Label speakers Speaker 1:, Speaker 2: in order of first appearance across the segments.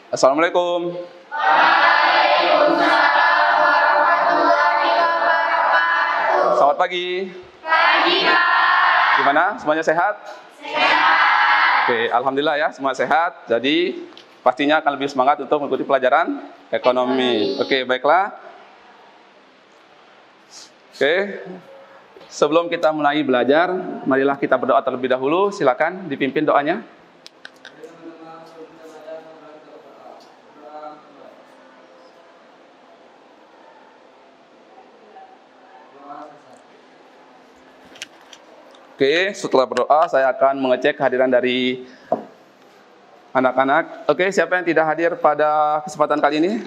Speaker 1: Assalamualaikum. Selamat pagi. Gimana? Semuanya sehat? Oke, alhamdulillah ya, semua sehat. Jadi pastinya akan lebih semangat untuk mengikuti pelajaran ekonomi. Oke, baiklah. Oke. Sebelum kita mulai belajar, marilah kita berdoa terlebih dahulu. Silakan dipimpin doanya. Oke, setelah berdoa saya akan mengecek kehadiran dari anak-anak. Oke, siapa yang tidak hadir pada kesempatan kali ini?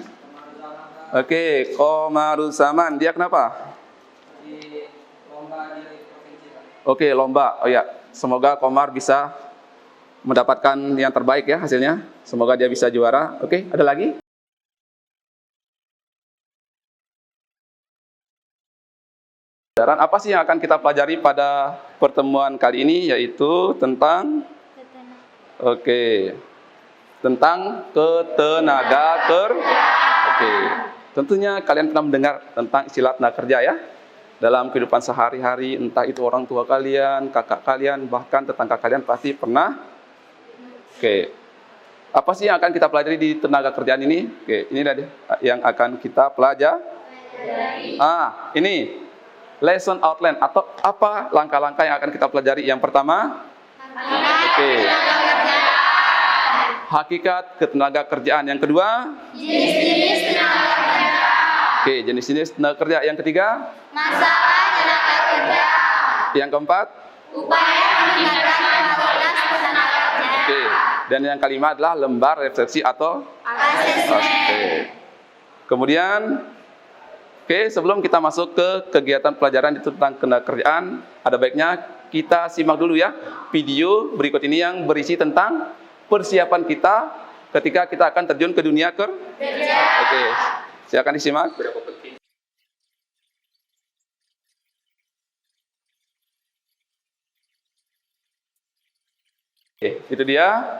Speaker 1: Oke, Komaruzaman, dia kenapa? Oke, lomba. Oh ya, semoga Komar bisa mendapatkan yang terbaik ya hasilnya. Semoga dia bisa juara. Oke, ada lagi? Dan apa sih yang akan kita pelajari pada pertemuan kali ini, yaitu tentang tentang ketenagakerjaan. Oke. Tentunya kalian pernah mendengar tentang istilah tenaga kerja ya. Dalam kehidupan sehari-hari, entah itu orang tua kalian, kakak kalian, bahkan tetangga kalian pasti pernah. Oke. Apa sih yang akan kita pelajari di tenaga kerjaan ini? Oke, ini tadi yang akan kita pelajari. Ini lesson outline atau apa langkah-langkah yang akan kita pelajari. Yang pertama, hakikat ketenaga kerjaan. Yang kedua, jenis-jenis tenaga kerja. Oke, jenis-jenis tenaga kerja. Yang ketiga, masalah tenaga kerja. Yang keempat, upaya meningkatkan kualitas tenaga kerja. Oke, dan yang kelima adalah lembar refleksi atau asesmen. Kemudian, sebelum kita masuk ke kegiatan pelajaran tentang tenaga kerjaan, ada baiknya kita simak dulu ya video berikut ini yang berisi tentang persiapan kita ketika kita akan terjun ke dunia kerja. Oke, silakan disimak. Oke, itu dia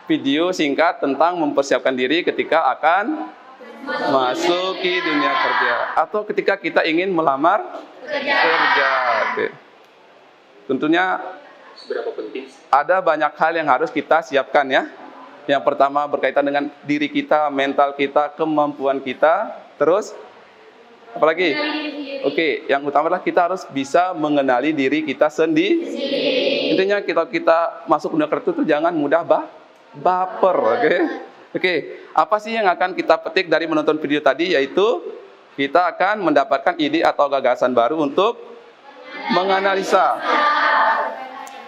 Speaker 1: video singkat tentang mempersiapkan diri ketika akan masuki dunia kerja atau ketika kita ingin melamar kerja. Oke. Tentunya ada banyak hal yang harus kita siapkan ya. Yang pertama berkaitan dengan diri kita, mental kita, kemampuan kita. Terus apalagi? Oke, yang utama adalah kita harus bisa mengenali diri kita sendiri. Intinya kita masuk dunia kerja itu jangan mudah baper, oke? Oke, apa sih yang akan kita petik dari menonton video tadi, yaitu kita akan mendapatkan ide atau gagasan baru untuk menganalisa.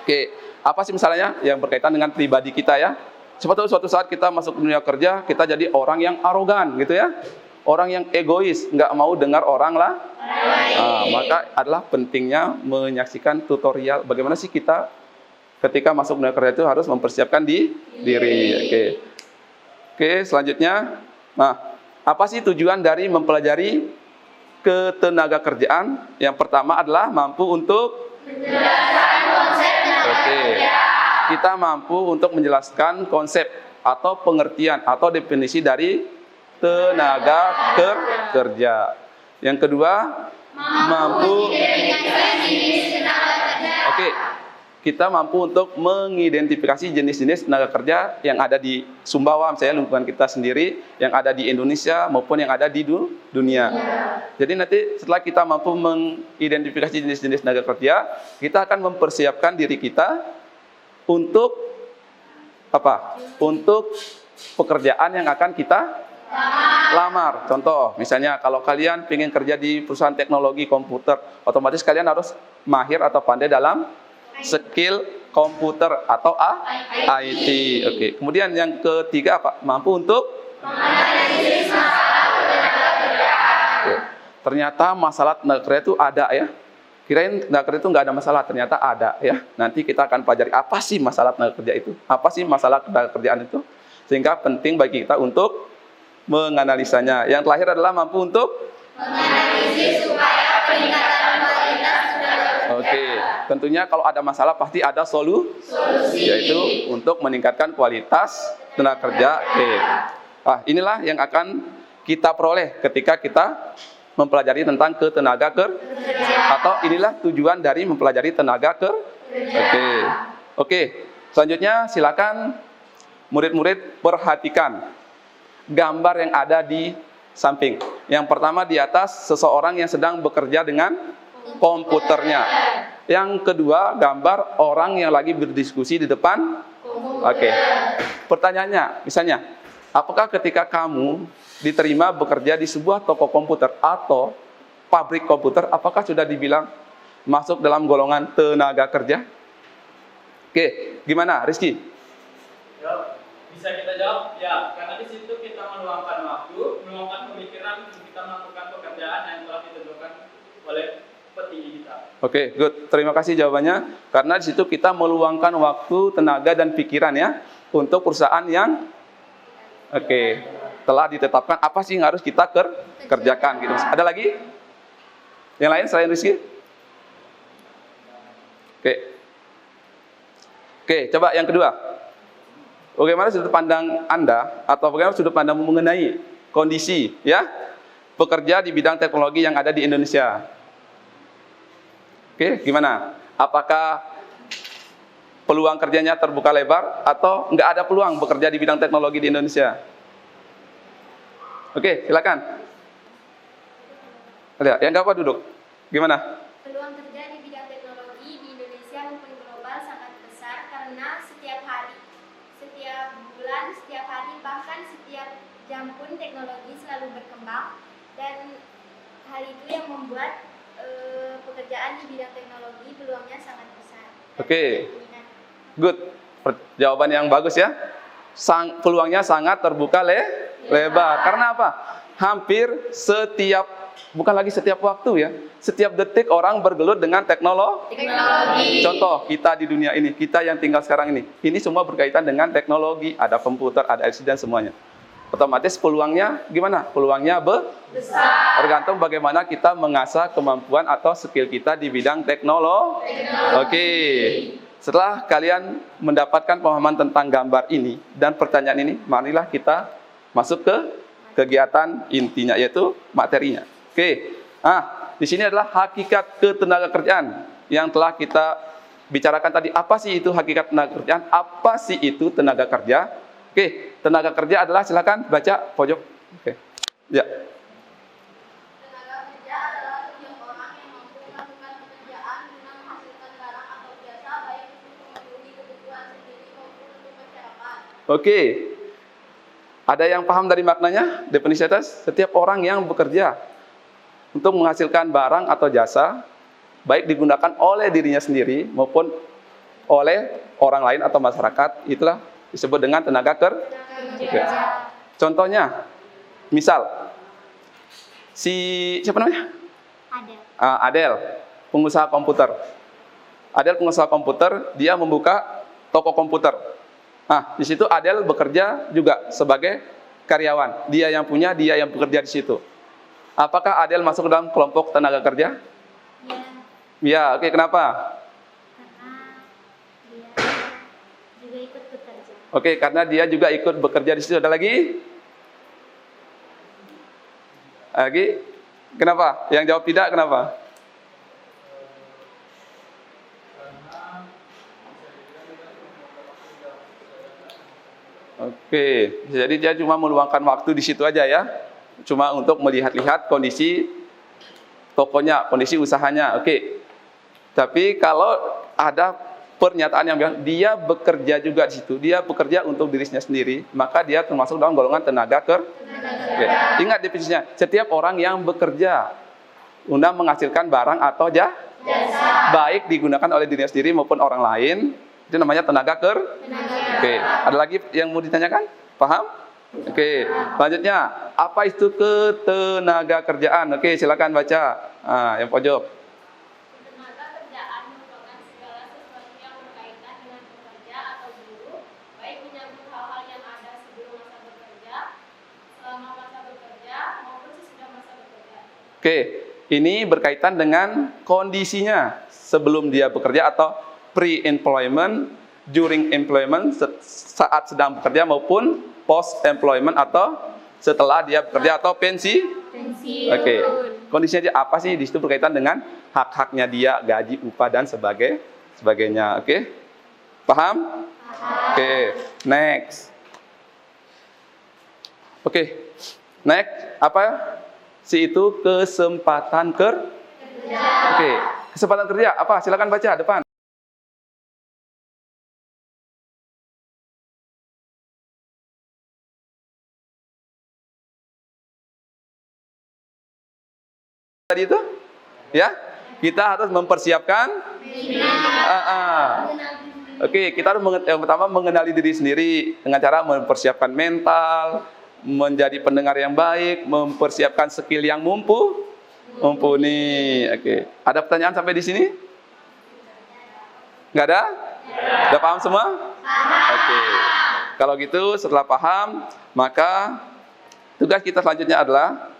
Speaker 1: Oke, apa sih misalnya yang berkaitan dengan pribadi kita ya? Siapa tahu suatu saat kita masuk dunia kerja, kita jadi orang yang arogan gitu ya. Orang yang egois, nggak mau dengar orang lah. Maka adalah pentingnya menyaksikan tutorial bagaimana sih kita ketika masuk dunia kerja itu harus mempersiapkan diri. Oke, selanjutnya, apa sih tujuan dari mempelajari ketenaga kerjaan? Yang pertama adalah mampu untuk menjelaskan konsep tenaga kerja. Kita mampu untuk menjelaskan konsep atau pengertian atau definisi dari tenaga kerja. Yang kedua, mampu jenis tenaga kerja. Oke. Kita mampu untuk mengidentifikasi jenis-jenis tenaga kerja yang ada di Sumbawa, misalnya lingkungan kita sendiri, yang ada di Indonesia maupun yang ada di dunia. Jadi nanti setelah kita mampu mengidentifikasi jenis-jenis tenaga kerja, kita akan mempersiapkan diri kita untuk apa? Untuk pekerjaan yang akan kita lamar. Contoh, misalnya kalau kalian ingin kerja di perusahaan teknologi komputer, otomatis kalian harus mahir atau pandai dalam skill komputer atau IT. Oke. Kemudian yang ketiga apa? Mampu untuk menganalisis masalah tenaga kerja. Ternyata masalah tenaga kerja itu ada ya. Kirain tenaga kerja itu nggak ada masalah, ternyata ada ya. Nanti kita akan pelajari apa sih masalah tenaga kerja itu, apa sih masalah tenaga kerjaan itu, sehingga penting bagi kita untuk menganalisanya. Yang terakhir adalah mampu untuk menganalisis supaya peningkatan kualitas tenaga kerja. Oke, tentunya kalau ada masalah pasti ada solusi, yaitu untuk meningkatkan kualitas tenaga kerja. Inilah yang akan kita peroleh ketika kita mempelajari tentang ketenaga kerja. Atau inilah tujuan dari mempelajari tenaga kerja. Oke. Selanjutnya silakan murid-murid perhatikan gambar yang ada di samping. Yang pertama di atas seseorang yang sedang bekerja dengan komputernya. Yang kedua gambar orang yang lagi berdiskusi di depan. Pertanyaannya, misalnya, apakah ketika kamu diterima bekerja di sebuah toko komputer atau pabrik komputer, apakah sudah dibilang masuk dalam golongan tenaga kerja? Oke, gimana, Rizky?
Speaker 2: Bisa kita jawab, ya, karena di situ kita meluangkan waktu, meluangkan pemikiran untuk kita melakukan pekerjaan yang telah ditentukan oleh petinggi kita. Oke,
Speaker 1: good. Terima kasih jawabannya. Karena di situ kita meluangkan waktu, tenaga, dan pikiran ya untuk perusahaan yang telah ditetapkan apa sih yang harus kita kerjakan gitu. Ada lagi? Yang lain selain Rizky? Oke, coba yang kedua. Bagaimana sudut pandang Anda atau bagaimana sudut pandang mengenai kondisi ya pekerja di bidang teknologi yang ada di Indonesia? Oke, gimana? Apakah peluang kerjanya terbuka lebar atau nggak ada peluang bekerja di bidang teknologi di Indonesia? Oke, silakan. Ada yang nggak apa duduk? Gimana?
Speaker 3: Peluang kerja di bidang teknologi di Indonesia maupun global sangat besar karena setiap hari, setiap bulan, setiap hari, bahkan setiap jam pun teknologi selalu berkembang dan hal itu yang membuat pekerjaan di bidang teknologi peluangnya sangat besar.
Speaker 1: Oke, good. Jawaban yang bagus ya. Peluangnya sangat terbuka lebar. Karena apa? Hampir setiap, bukan lagi setiap waktu ya, setiap detik orang bergelut dengan teknologi. Contoh kita di dunia ini, kita yang tinggal sekarang ini semua berkaitan dengan teknologi. Ada komputer, ada LCD dan semuanya. Otomatis peluangnya gimana? Peluangnya besar. Tergantung bagaimana kita mengasah kemampuan atau skill kita di bidang teknologi. Oke. Setelah kalian mendapatkan pemahaman tentang gambar ini dan pertanyaan ini, marilah kita masuk ke kegiatan intinya, yaitu materinya. Oke. Di sini adalah hakikat ketenaga kerjaan yang telah kita bicarakan tadi. Apa sih itu hakikat tenaga kerjaan? Apa sih itu tenaga kerja? Oke, tenaga kerja adalah, silakan baca pojok. Oke. Ya.
Speaker 3: Tenaga kerja adalah setiap orang yang mampu melakukan pekerjaan guna menghasilkan barang atau jasa baik untuk memenuhi kebutuhan sendiri maupun untuk masyarakat.
Speaker 1: Oke. Ada yang paham dari maknanya? Definisi atas, setiap orang yang bekerja untuk menghasilkan barang atau jasa baik digunakan oleh dirinya sendiri maupun oleh orang lain atau masyarakat, itulah disebut dengan tenaga kerja. Contohnya, misal siapa namanya? Adel, pengusaha komputer. Adel pengusaha komputer, dia membuka toko komputer. Di situ Adel bekerja juga sebagai karyawan. Dia yang punya, dia yang bekerja di situ. Apakah Adel masuk dalam kelompok tenaga kerja? Ya, oke, kenapa? Oke, karena dia juga ikut bekerja di situ. Ada lagi? Kenapa? Yang jawab tidak, kenapa? Oke, jadi dia cuma meluangkan waktu di situ aja ya. Cuma untuk melihat-lihat kondisi tokonya, kondisi usahanya. Oke. Tapi kalau ada pernyataan yang bilang dia bekerja juga di situ, dia bekerja untuk dirinya sendiri, maka dia termasuk dalam golongan tenaga kerja. Ingat definisinya, setiap orang yang bekerja untuk menghasilkan barang atau jasa, baik digunakan oleh dirinya sendiri maupun orang lain, itu namanya tenaga kerja. Oke, ada lagi yang mau ditanyakan? Paham? Oke, selanjutnya, apa itu ketenaga kerjaan? Oke, silakan baca. Yang pojok.
Speaker 3: Tenaga kerjaan merupakan segala sesuatu yang berkaitan dengan pekerja atau buruh, baik menyambut hal-hal yang ada sebelum masa bekerja, selama masa bekerja, maupun sesudah masa bekerja.
Speaker 1: Oke, ini berkaitan dengan kondisinya sebelum dia bekerja atau pre-employment during employment, saat sedang bekerja, maupun post employment atau setelah dia bekerja atau pensiun. Oke. Kondisinya dia apa sih? Di situ berkaitan dengan hak-haknya dia, gaji, upah dan sebagainya. Oke. Paham? Oke. Next. Oke. Next apa? Si itu kesempatan kerja. Oke. Kesempatan kerja apa? Silakan baca depan. Tadi itu, ya, kita harus mempersiapkan. Oke, kita harus yang pertama mengenali diri sendiri dengan cara mempersiapkan mental, menjadi pendengar yang baik, mempersiapkan skill yang mumpuni. Oke, ada pertanyaan sampai di sini? Nggak ada? Udah paham semua? Oke, kalau gitu setelah paham, maka tugas kita selanjutnya adalah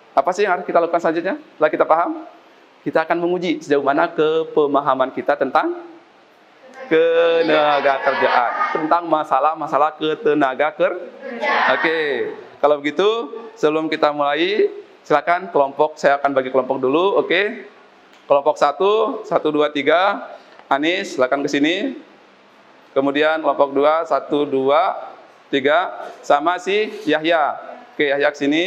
Speaker 1: apa sih yang harus kita lakukan selanjutnya? Setelah kita paham, kita akan menguji sejauh mana kepemahaman kita tentang ketenaga kerjaan, tentang masalah-masalah ketenaga kerjaan. Oke, kalau begitu sebelum kita mulai, silakan kelompok, saya akan bagi kelompok dulu. Oke, kelompok 1, 1, 2, 3, Anis, silakan ke sini. Kemudian kelompok 2, 1, 2, 3, sama si Yahya. Oke, Yahya ke sini.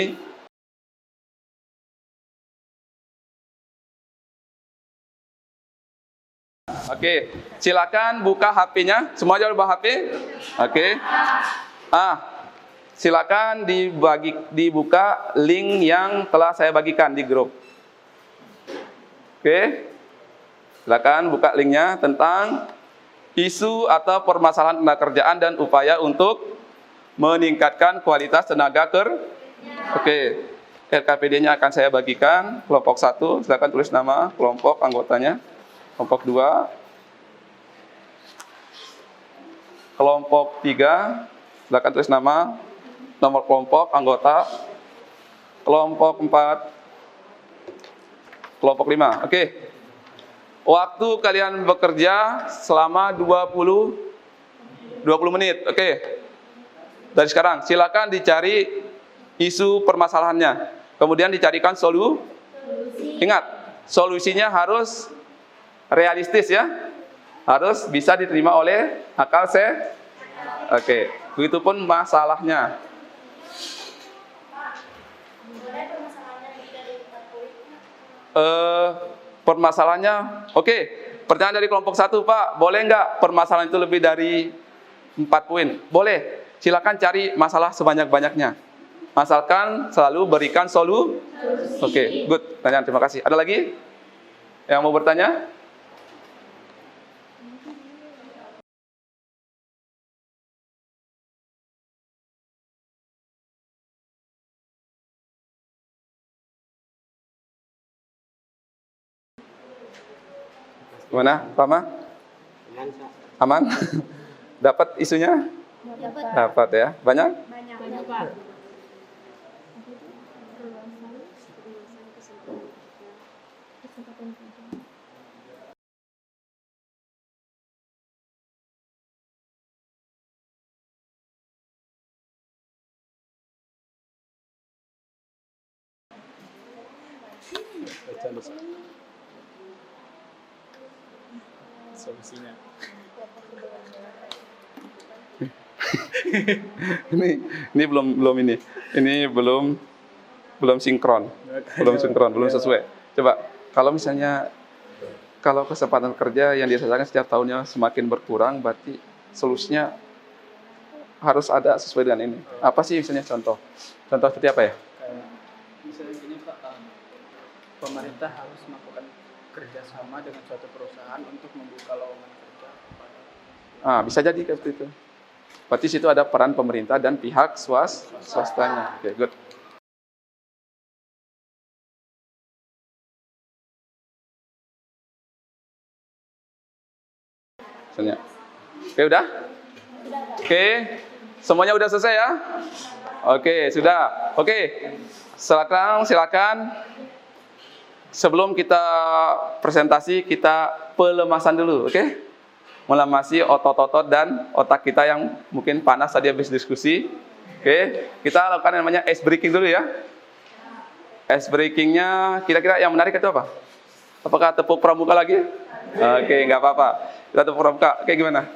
Speaker 1: Oke, silakan buka HP-nya. Semua aja udah HP? Oke. Silakan dibuka link yang telah saya bagikan di grup. Oke. Silakan buka linknya tentang isu atau permasalahan tenaga kerjaan dan upaya untuk meningkatkan kualitas tenaga kerja. Oke. RKPD-nya akan saya bagikan. Kelompok 1, silakan tulis nama kelompok anggotanya. Kelompok 2, kelompok 3, silakan tulis nama, nomor kelompok, anggota. Kelompok 4, kelompok 5. Oke. Waktu kalian bekerja selama 20 menit. Oke. Dari sekarang, silakan dicari isu permasalahannya. Kemudian dicarikan solusi. Ingat, solusinya harus realistis ya, harus bisa diterima oleh akal sehat. Oke, begitupun masalahnya. Permasalahannya, oke. Pertanyaan dari kelompok 1, Pak, boleh nggak permasalahan itu lebih dari 4 poin? Boleh. Silakan cari masalah sebanyak-banyaknya. Asalkan selalu berikan solusi. Oke, good. Pertanyaan, terima kasih. Ada lagi yang mau bertanya? Gimana, Pama? Aman? Dapat isunya? Dapat ya. Banyak?
Speaker 3: Banyak, Pak.
Speaker 2: Solusinya.
Speaker 1: ini belum sinkron, belum sesuai. Coba kalau misalnya kesempatan kerja yang dirasakan setiap tahunnya semakin berkurang, berarti solusinya harus ada sesuai dengan ini. Apa sih misalnya contoh seperti apa ya?
Speaker 2: Misalnya gini Pak, pemerintah harus melakukan kerjasama dengan suatu perusahaan untuk membuka lowongan kerja kepada.
Speaker 1: Bisa jadi seperti itu. Berarti situ ada peran pemerintah dan pihak swastanya. Oke, good. Misalnya. Oke, udah? Oke, semuanya udah selesai ya? Oke, sudah. Oke, silakan. Sebelum kita presentasi, kita pelemasan dulu, oke? melamasi otot-otot dan otak kita yang mungkin panas tadi habis diskusi. Oke, kita lakukan yang namanya ice breaking dulu ya. Ice breakingnya kira-kira yang menarik itu apa? Apakah tepuk pramuka lagi? Oke, nggak apa-apa. Kita tepuk pramuka. Oke, gimana?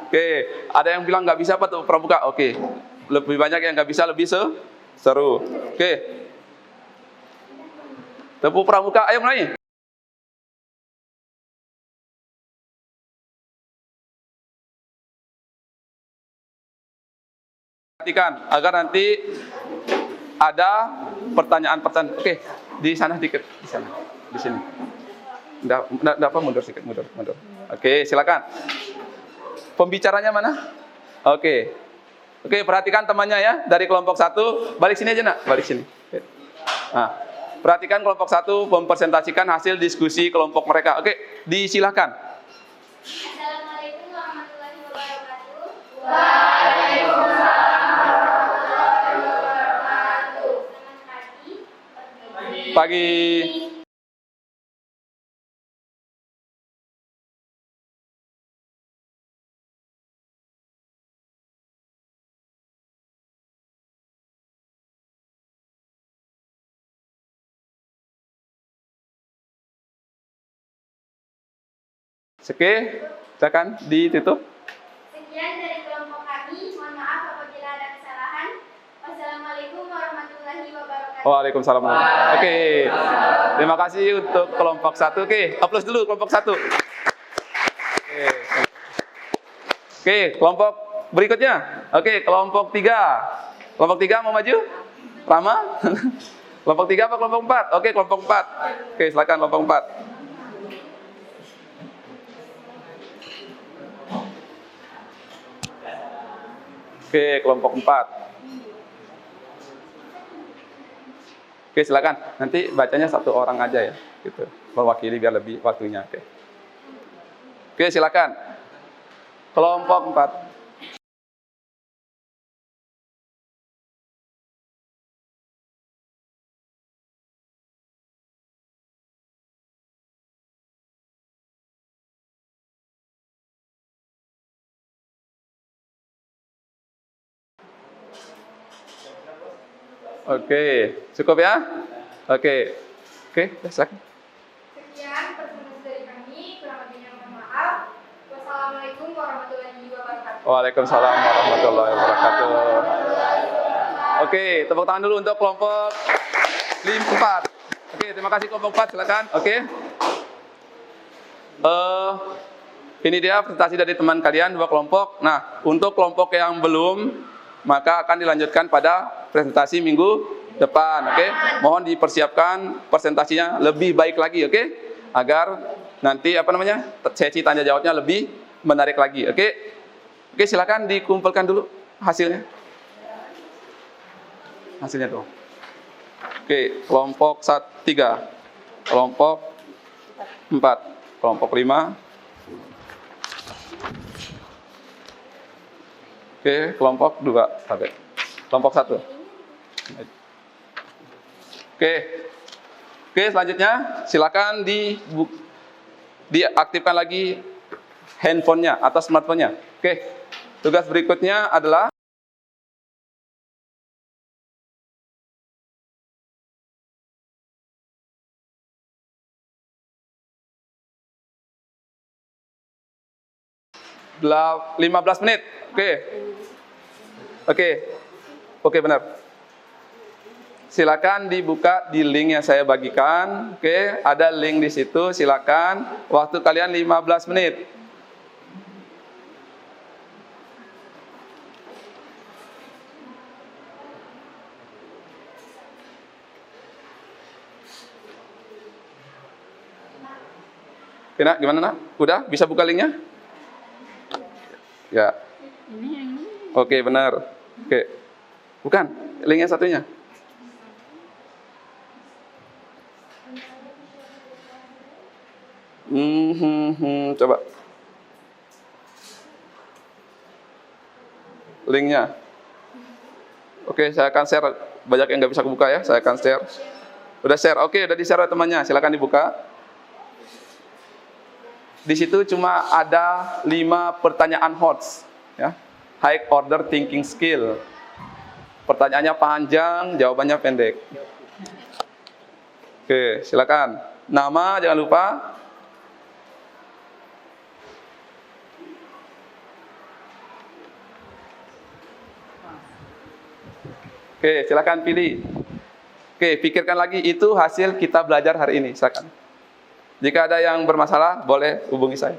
Speaker 1: Oke, ada yang bilang nggak bisa apa tepuk pramuka? Oke, lebih banyak yang nggak bisa, lebih seru. Oke, tepuk pramuka. Ayo mulai. Perhatikan agar nanti ada pertanyaan-pertanyaan. Oke, di sana dikit, di sana, di sini. Nggak apa, mundur sedikit, mundur. Oke, silakan. Pembicaranya mana? Oke, perhatikan temannya ya, dari kelompok 1, balik sini aja nak, balik sini. Nah, perhatikan kelompok 1 mempresentasikan hasil diskusi kelompok mereka. Oke, disilakan.
Speaker 3: Assalamualaikum warahmatullahi wabarakatuh.
Speaker 1: Pagi. Oke, silakan ditutup.
Speaker 3: Sekian dari kelompok kami. Mohon maaf apabila ada kesalahan. Wassalamualaikum warahmatullahi wabarakatuh.
Speaker 1: Waalaikumsalam. Oke, terima kasih untuk kelompok 1. Oke, aplaus dulu kelompok 1. Oke, kelompok berikutnya. Oke, kelompok 3. Kelompok 3 mau maju? Rama? Kelompok 3 apa kelompok 4? Oke, kelompok 4. Oke, silakan kelompok 4. Oke, kelompok 4. Oke, silakan. Nanti bacanya satu orang aja ya, gitu. Mewakili biar lebih waktunya. Oke, silakan. Kelompok 4. Oke, cukup ya? Oke, silakan.
Speaker 3: Sekian pertemuan dari kami. Kurang lebihnya mohon maaf. Wassalamualaikum warahmatullahi wabarakatuh.
Speaker 1: Waalaikumsalam warahmatullahi wabarakatuh. Oke, tepuk tangan dulu untuk kelompok 4. Oke, terima kasih kelompok 4, silakan. Oke. Ini dia presentasi dari teman kalian 2 kelompok. Nah, untuk kelompok yang belum, maka akan dilanjutkan pada presentasi minggu depan. Oke. Mohon dipersiapkan presentasinya lebih baik lagi, oke? Agar nanti sesi tanya jawabnya lebih menarik lagi. Oke, silakan dikumpulkan dulu hasilnya. Hasilnya dong. Oke, kelompok 3, kelompok 4, kelompok 5. Oke, kelompok 2 sampai kelompok 1. Oke, selanjutnya silakan diaktifkan lagi handphonenya atau smartphone-nya. Oke, tugas berikutnya adalah Belum 15 menit. Oke, benar. Silakan dibuka di link yang saya bagikan. Oke, ada link di situ. Silakan. Waktu kalian 15 menit. Oke, nak, gimana, nak? Udah bisa buka linknya? Ya. Oke, benar. Oke. Bukan, linknya satunya. Coba. Linknya. Oke, saya akan share. Banyak yang nggak bisa kebuka ya, saya akan share. Udah share, oke, udah di-share temannya. Silakan dibuka. di situ cuma ada 5 pertanyaan HOTS, ya. High order thinking skill. Pertanyaannya panjang, jawabannya pendek. Oke, silakan. Nama jangan lupa. Oke, silakan pilih. Oke, pikirkan lagi, itu hasil kita belajar hari ini. Silakan. Jika ada yang bermasalah, boleh hubungi saya.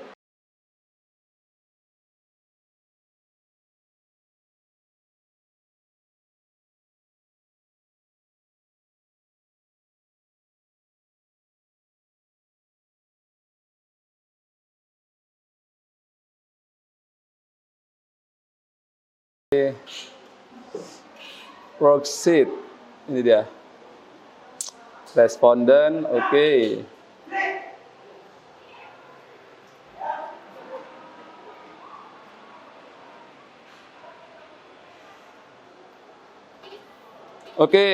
Speaker 1: Worksheet, ini dia. Responden, oke. Oke.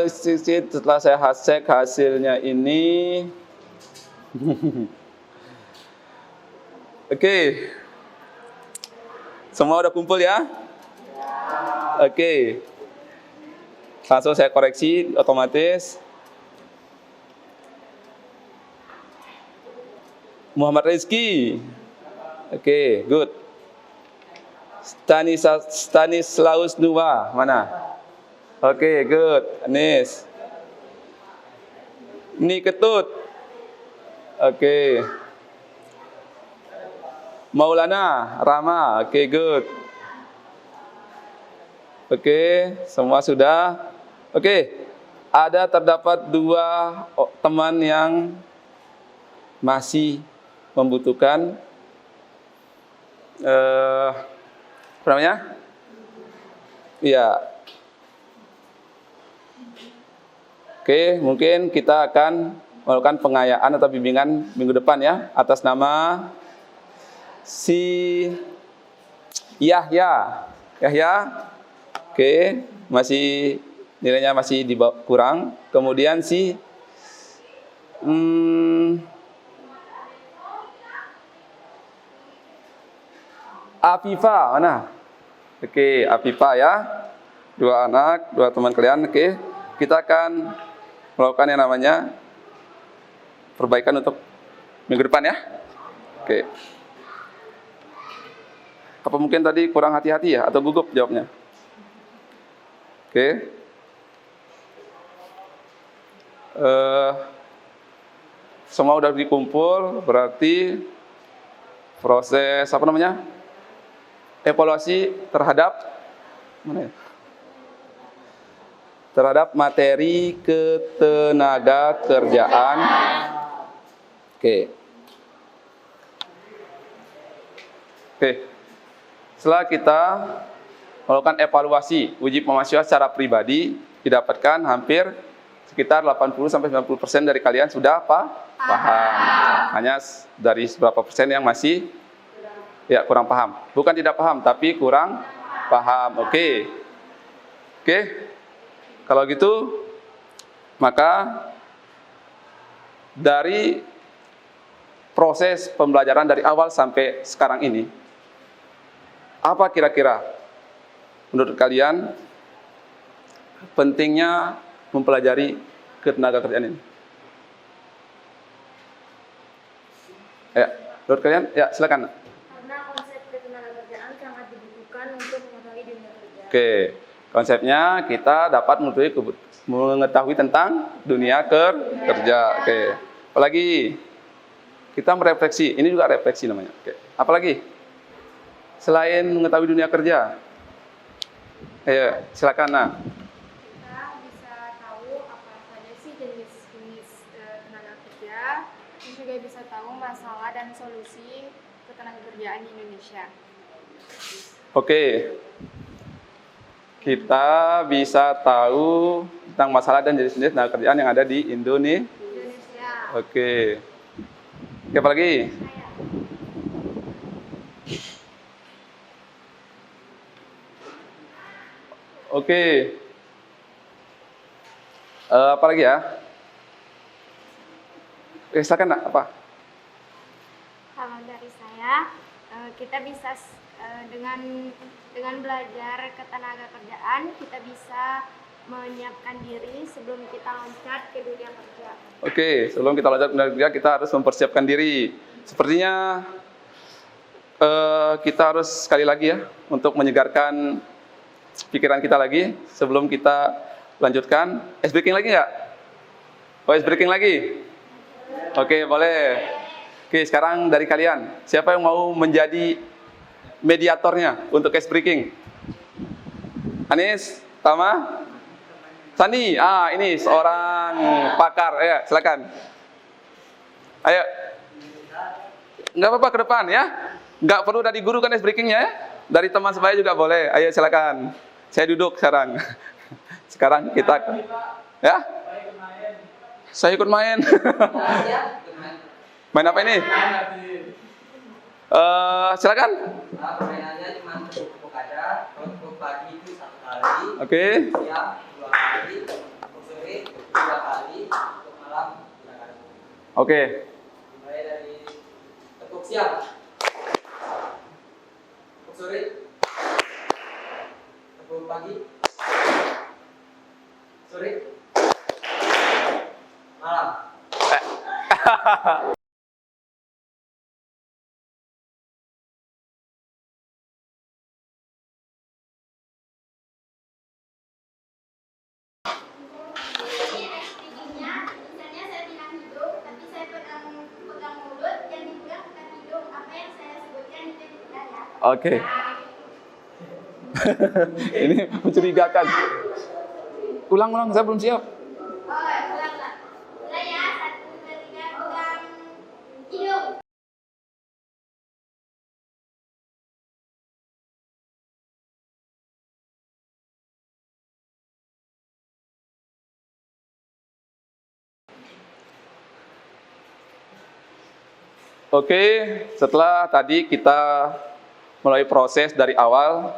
Speaker 1: Setelah saya cek hasilnya ini. Oke. Semua udah kumpul ya? Oke. Langsung saya koreksi otomatis. Muhammad Rizky. Oke, good. Stanislaus Nuwa, mana? Oke, good. Anis. Ini Ketut. Oke. Maulana Rama. Oke, good. Oke, semua sudah. Oke. Ada terdapat 2 teman yang masih membutuhkan apa namanya? Iya. Oke, mungkin kita akan melakukan pengayaan atau bimbingan minggu depan ya, atas nama si Yahya. Oke, masih nilainya masih di bawah, kurang. Kemudian si Afifa, mana? Oke, Afifa ya. 2 anak, 2 teman kalian. Oke, kita akan melakukan yang namanya perbaikan untuk minggu depan ya. Oke. Apa mungkin tadi kurang hati-hati ya, atau gugup jawabnya? Oke. Semua udah dikumpul, berarti proses apa namanya? Evaluasi terhadap mana ya? Terhadap materi ketenaga kerjaan. Oke. Setelah kita melakukan evaluasi uji pemahasiswa secara pribadi, didapatkan hampir sekitar 80-90% dari kalian sudah paham. Hanya dari beberapa persen yang masih kurang paham. Bukan tidak paham, tapi kurang paham. Oke. Kalau gitu, maka dari proses pembelajaran dari awal sampai sekarang ini, apa kira-kira menurut kalian pentingnya mempelajari ketenaga kerjaan ini? Ya, menurut kalian? Ya, silakan.
Speaker 3: Karena konsep ketenaga kerjaan sangat dibutuhkan untuk mengetahui dunia kerja.
Speaker 1: Oke, konsepnya kita dapat mengetahui tentang dunia kerja. Oke, apalagi kita merefleksi. Ini juga refleksi namanya. Oke, apalagi selain mengetahui dunia kerja? Ayo, silakan. Nah.
Speaker 4: Kita bisa tahu apa saja sih jenis-jenis tenaga kerja, dan juga bisa tahu masalah dan solusi ketenagakerjaan di Indonesia.
Speaker 1: Oke. Kita bisa tahu tentang masalah dan jenis-jenis tenaga kerjaan yang ada di Indonesia. Oke. Apa lagi? Oke. Apa lagi ya? Silakan Nak, apa?
Speaker 3: Kalau dari saya, kita bisa dengan belajar ketenaga kerjaan, kita bisa menyiapkan diri sebelum kita loncat ke dunia kerja.
Speaker 1: Oke, sebelum kita lanjut ke dunia kerja, kita harus mempersiapkan diri. Sepertinya kita harus sekali lagi ya, untuk menyegarkan pikiran kita lagi, sebelum kita lanjutkan. Ice breaking lagi nggak? Oh, ice breaking lagi? Oke, boleh. Oke, sekarang dari kalian, siapa yang mau menjadi mediatornya untuk ice breaking? Anis, Tama, Sandi. Ini seorang pakar. Ayo, silakan. Ayo. Nggak apa-apa ke depan ya. Nggak perlu dari guru kan ice breakingnya ya. Dari teman sebaya juga boleh. Ayo silakan. Saya duduk sekarang. Sekarang kita ya. Saya ikut main. Main apa ini? Silakan.
Speaker 5: Permainannya cuma tepuk aja. Kalau tepuk pagi itu 1 kali.
Speaker 1: Oke.
Speaker 5: Siang 2 kali. Tepuk sore 2 kali. Tepuk malam 3 kali.
Speaker 1: Oke.
Speaker 5: Mulai dari tepuk siang. Tepuk sore. Tepuk pagi. Sore. Malam.
Speaker 3: Misalnya saya bilang hidung, tapi saya pegang mulut, yang dipegang bukan hidung. Apa yang saya sebutkan itu dipegang ya.
Speaker 1: Oke. Ini mencurigakan. Ulang, saya belum siap.
Speaker 3: Oh, ulang. Mulai ya, 1, 2, 3, pegang hidung.
Speaker 1: Oke, setelah tadi kita mulai proses dari awal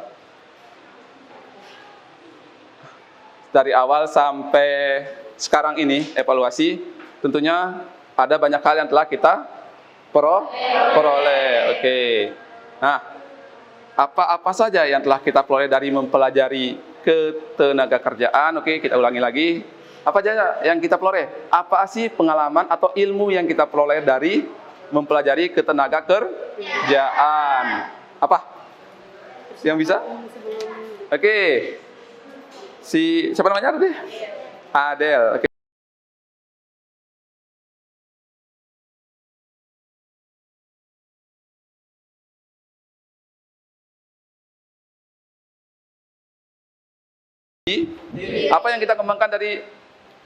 Speaker 1: sampai sekarang ini evaluasi, tentunya ada banyak hal yang telah kita peroleh. Oke. Nah, apa saja yang telah kita peroleh dari mempelajari ketenaga kerjaan? Oke, kita ulangi lagi. Apa saja yang kita peroleh? Apa sih pengalaman atau ilmu yang kita peroleh dari mempelajari ketenaga kerjaan? Apa? Yang bisa? Oke. Siapa namanya tadi? Adel. Oke. Apa yang kita kembangkan dari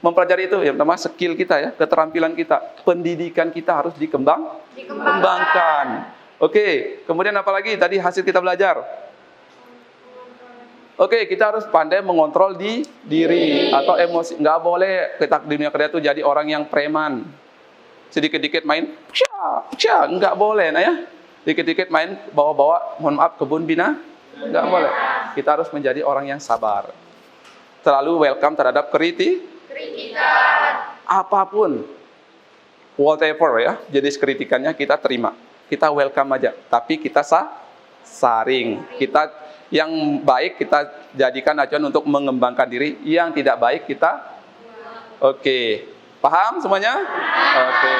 Speaker 1: mempelajari itu? Yang pertama skill kita ya, keterampilan kita, pendidikan kita harus dikembangkan. Oke, kemudian apa lagi tadi hasil kita belajar? Oke, kita harus pandai mengontrol diri atau emosi. Nggak boleh kita di dunia kerja itu jadi orang yang preman. Sedikit-dikit main, nggak boleh, nah ya. Dikit-dikit main bawa-bawa, mohon maaf, kebun binatang, nggak boleh. Kita harus menjadi orang yang sabar. Selalu welcome terhadap kritikan. Apapun, whatever ya, jenis kritikannya kita terima. Kita welcome aja, tapi kita saring. Kita yang baik kita jadikan acuan untuk mengembangkan diri, yang tidak baik kita oke. Paham semuanya? Oke.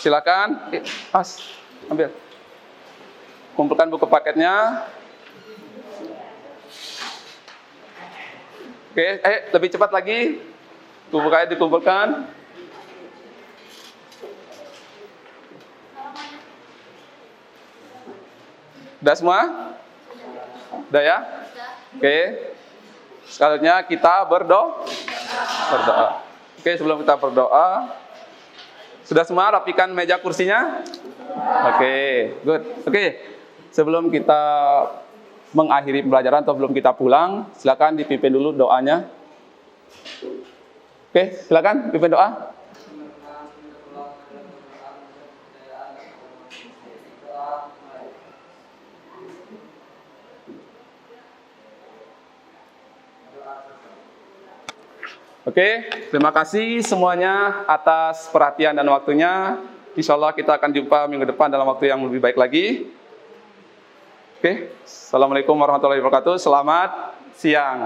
Speaker 1: Silakan, ambil. Kumpulkan buku paketnya. Oke, lebih cepat lagi. Buku paket dikumpulkan. Udah semua? Udah ya? Oke. Selanjutnya kita berdoa. Oke, sebelum kita berdoa, sudah semua rapikan meja kursinya? Oke, good. Oke, sebelum kita mengakhiri pembelajaran atau sebelum kita pulang, silakan dipimpin dulu doanya. Oke, silakan pimpin doa. Oke, terima kasih semuanya atas perhatian dan waktunya. Insya Allah kita akan jumpa minggu depan dalam waktu yang lebih baik lagi. Oke, Assalamualaikum warahmatullahi wabarakatuh. Selamat siang.